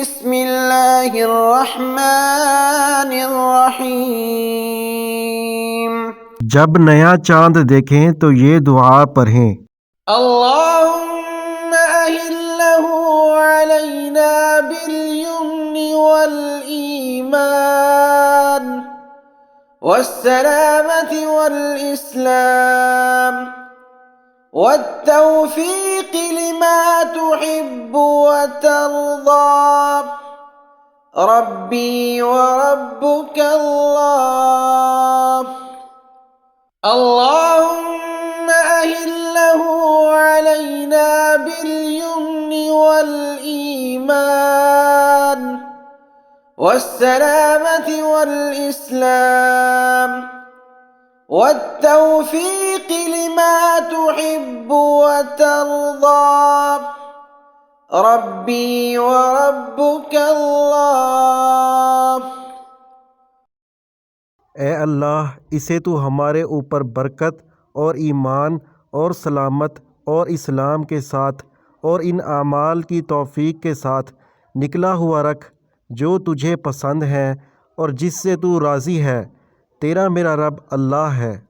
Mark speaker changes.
Speaker 1: बिस्मिल्लाहिर्रहमानिर्रहीम।
Speaker 2: जब नया चांद देखें तो ये दुआ पढ़ें।
Speaker 1: अल्लाहुम्मा अहिल्लहु अलैना बिल-यम्नि वल-ईमान वस्सलामति वल-इस्लाम वत्तौफीक़ लिमा तुहिब्बु वतर्दा। रब्बी व रब्बुकल्लाह। अल्लाहुम्मा अहिल्लहु अलैना बिल-यम्नि वल-ईमान वस्सलामति वल-इस्लाम वत्तौफीक़ लिमा तुहिब्बु वतर्दा। रब्बी व रब्बुकल्लाह।
Speaker 2: ए अल्लाह, इसे तू हमारे ऊपर बरकत और ईमान और सलामत और इस्लाम के साथ और इन आमाल की तौफीक के साथ निकला हुआ रख जो तुझे पसंद है और जिससे तू राज़ी है। तेरा मेरा रब अल्लाह है।